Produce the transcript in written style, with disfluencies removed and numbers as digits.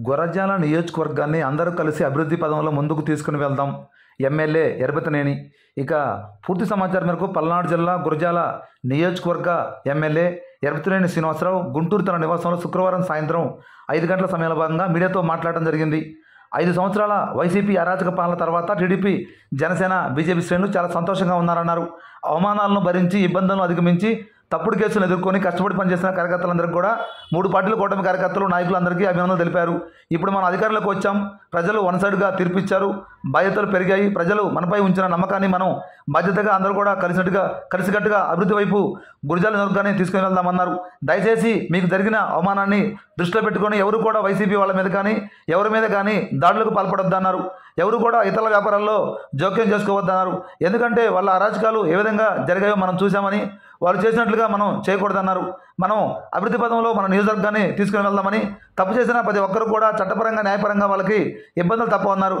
గురజాల నియోజకవర్గాన్ని అందరూ కలిసి అభివృద్ధి పదంలో ముందుకు తీసుకుని వెళ్దాం. ఎమ్మెల్యే ఎరపతినేని. ఇక పూర్తి సమాచారం మేరకు పల్నాడు జిల్లా గురజాల నియోజకవర్గ ఎమ్మెల్యే ఎరపతినేని శ్రీనివాసరావు గుంటూరు తన నివాసంలో శుక్రవారం సాయంత్రం 5 గంటల సమయంలో భాగంగా మీడియాతో మాట్లాడడం జరిగింది. 5 సంవత్సరాల వైసీపీ అరాచక పాలన తర్వాత టీడీపీ, జనసేన, బీజేపీ శ్రేణులు చాలా సంతోషంగా ఉన్నారన్నారు. అవమానాలను భరించి, ఇబ్బందులను అధిగమించి, తప్పుడు కేసులను ఎదుర్కొని కష్టపడి పనిచేసిన కార్యకర్తలందరికీ కూడా 3 పార్టీల కూటమి కార్యకర్తలు, నాయకులందరికీ అభినందనలు తెలిపారు. ఇప్పుడు మనం అధికారంలోకి వచ్చాం, ప్రజలు వన్ సైడ్గా తీర్పిచ్చారు, బాధ్యతలు పెరిగాయి, ప్రజలు మనపై ఉంచిన నమ్మకాన్ని మనం బాధ్యతగా అందరూ కూడా కలిసికట్టుగా అభివృద్ధి వైపు గురజాల నియోజకవర్గాన్ని తీసుకుని వెళ్దామన్నారు. దయచేసి మీకు జరిగిన అవమానాన్ని దృష్టిలో పెట్టుకొని ఎవరు కూడా వైసీపీ వాళ్ళ మీద కానీ ఎవరి మీద కానీ దాడులకు పాల్పడొద్దన్నారు. ఎవరు కూడా ఇతరుల వ్యాపారాల్లో జోక్యం చేసుకోవద్దన్నారు. ఎందుకంటే వాళ్ళ అరాచకాలు ఏ విధంగా జరిగాయో మనం చూసామని, వాళ్ళు చేసినట్లుగా మనం చేయకూడదన్నారు. మనం అభివృద్ధి పదంలో మన నియోజకవర్గాన్ని తీసుకుని వెళ్దామని, తప్పు చేసిన ప్రతి ఒక్కరు కూడా చట్టపరంగా, న్యాయపరంగా వాళ్ళకి ఇబ్బందులు తప్పవన్నారు.